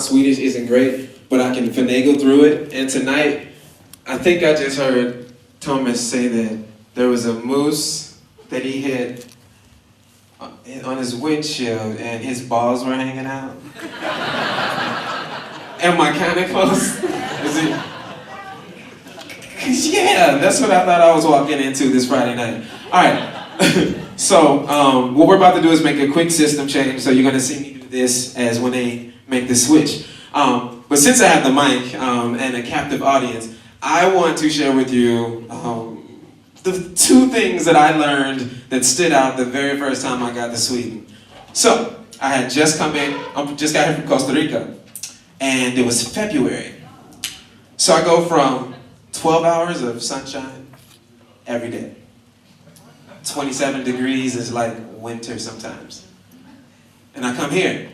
Swedish isn't great, but I can finagle through it. And tonight, I think I just heard Thomas say that there was a moose that he hit on his windshield and his balls were hanging out. Am I kind of close? Is it? Yeah, that's what I thought I was walking into this Friday night. All right. So what we're about to do is make a quick system change. So you're going to see me do this as when they make the switch. But since I have the mic and a captive audience, I want to share with you the two things that I learned that stood out the very first time I got to Sweden. So I had just come in, just got here from Costa Rica, and it was February. So I go from 12 hours of sunshine every day. 27 degrees is like winter sometimes. And I come here.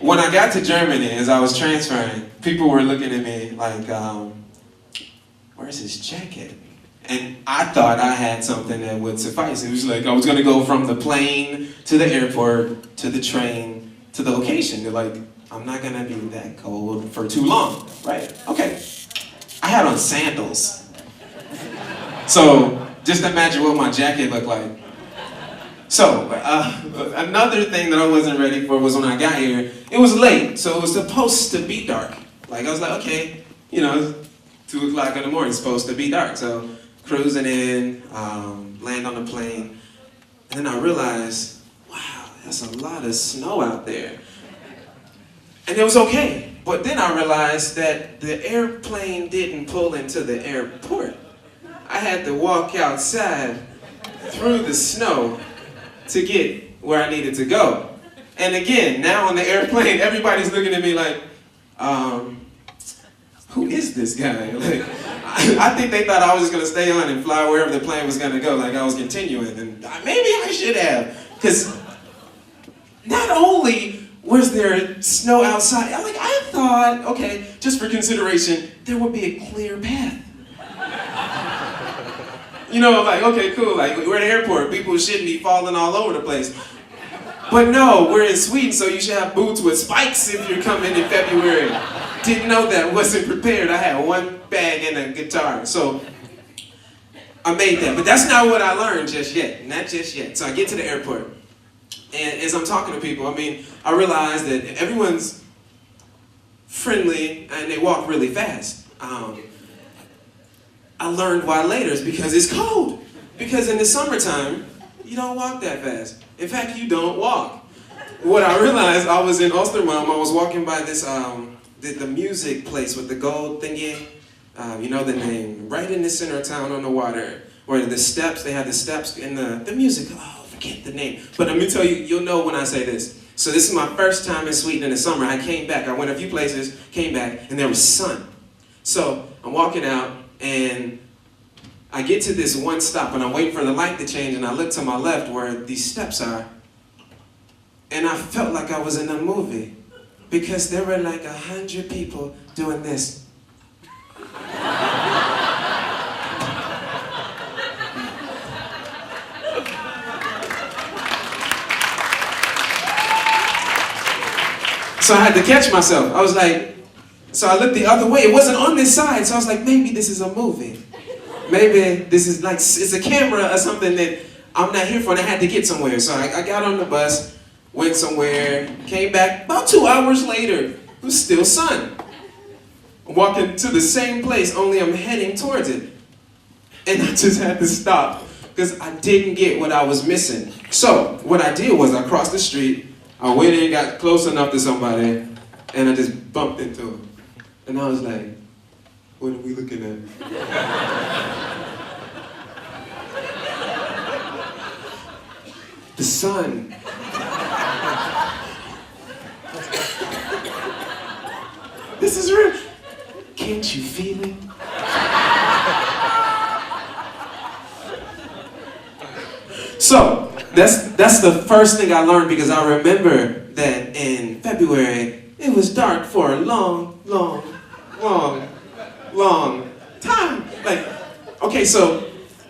When I got to Germany, as I was transferring, people were looking at me like, where's his jacket? And I thought I had something that would suffice. It was like I was gonna go from the plane to the airport, to the train, to the location. They're like, I'm not gonna be that cold for too long, right? Okay. I had on sandals. So just imagine what my jacket looked like. So another thing that I wasn't ready for was when I got here, it was late, so it was supposed to be dark. Like I was like, okay, you know, 2 o'clock in the morning, it's supposed to be dark. So cruising in, land on the plane, and then I realized, wow, that's a lot of snow out there. And it was okay, but then I realized that the airplane didn't pull into the airport. I had to walk outside through the snow to get where I needed to go. And again, now on the airplane, everybody's looking at me like, who is this guy? Like, I think they thought I was just gonna stay on and fly wherever the plane was gonna go, like I was continuing, and maybe I should have, because not only was there snow outside, I thought, okay, just for consideration, there would be a clear path. You know, like, okay, cool, like, we're at the airport, people shouldn't be falling all over the place. But no, we're in Sweden, so you should have boots with spikes if you're coming in February. Didn't know that, wasn't prepared. I had one bag and a guitar, so I made that. But that's not what I learned just yet, not just yet. So I get to the airport, and as I'm talking to people, I realize that everyone's friendly and they walk really fast. I learned why later is because it's cold. Because in the summertime, you don't walk that fast. In fact, you don't walk. What I realized, I was in Ostermalm, I was walking by this, the music place with the gold thingy, you know the name, right in the center of town on the water, where the steps, they had the steps in the music, oh, forget the name. But let me tell you, you'll know when I say this. So this is my first time in Sweden in the summer. I came back, I went a few places, came back, and there was sun. So I'm walking out, and I get to this one stop, and I'm waiting for the light to change, and I look to my left where these steps are, and I felt like I was in a movie, because there were like 100 people doing this. So I had to catch myself. I was like, so I looked the other way. It wasn't on this side, so I was like, maybe this is a movie. Maybe this is like, it's a camera or something that I'm not here for, and I had to get somewhere. So I got on the bus, went somewhere, came back. About 2 hours later, it was still sun. I'm walking to the same place, only I'm heading towards it. And I just had to stop, because I didn't get what I was missing. So what I did was I crossed the street, I went in, got close enough to somebody, and I just bumped into him. And I was like, what are we looking at? The sun. This is real. Can't you feel it? So, that's the first thing I learned, because I remember that in February, it was dark for a long time. Like, okay, so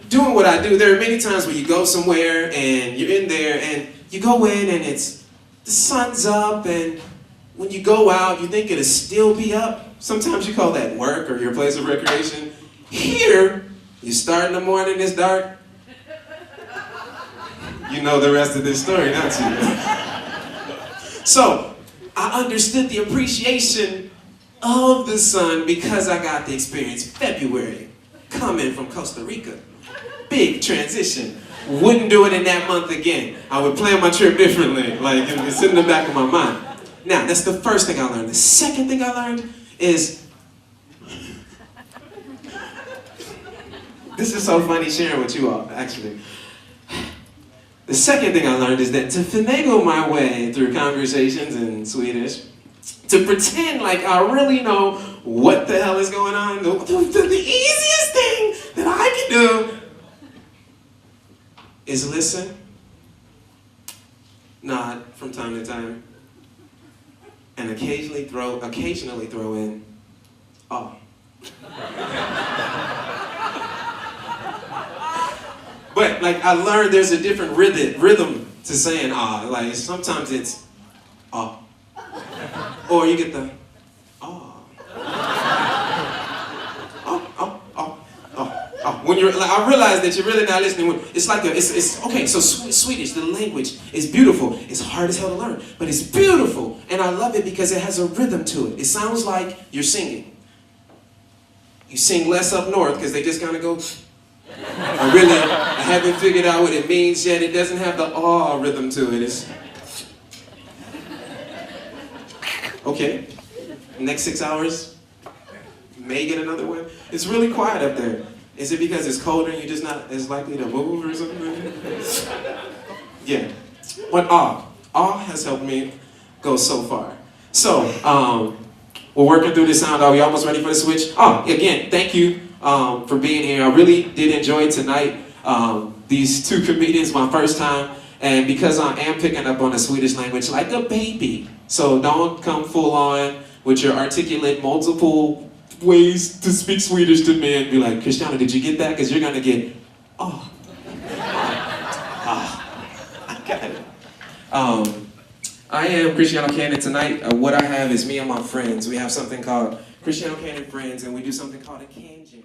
doing what I do, there are many times where you go somewhere and you're in there and you go in and the sun's up and when you go out, you think it'll still be up. Sometimes you call that work or your place of recreation. Here, you start in the morning, it's dark. You know the rest of this story, don't you? So, I understood the appreciation of the sun because I got to experience February coming from Costa Rica. Big transition. Wouldn't do it in that month again. I would plan my trip differently, like it's in the back of my mind. Now, that's the first thing I learned. The second thing I learned is, this is so funny sharing with you all, actually. The second thing I learned is that to finagle my way through conversations in Swedish, to pretend like I really know what the hell is going on, the easiest thing that I can do is listen, nod from time to time, and occasionally throw in, oh. But like I learned there's a different rhythm to saying ah. Like sometimes it's ah. Or you get the ah. When you're like, I realize that you're really not listening. When it's like it's okay. So Swedish, the language is beautiful. It's hard as hell to learn, but it's beautiful, and I love it because it has a rhythm to it. It sounds like you're singing. You sing less up north because they just kind of go. I haven't figured out what it means yet. It doesn't have the aw rhythm to it. It's okay. Next 6 hours, may get another one. It's really quiet up there. Is it because it's colder and you're just not as likely to move or something? Yeah. But aw has helped me go so far. So, we're working through this sound. Are we almost ready for the switch? Again, thank you for being here. I really did enjoy tonight. These two comedians, my first time. And because I am picking up on the Swedish language like a baby. So don't come full on with your articulate multiple ways to speak Swedish to me and be like, Christiano, did you get that? Because you're going to get, I got it. I am Christianocan, and tonight what I have is me and my friends. We have something called Christianocan and Friends, and we do something called a can jam.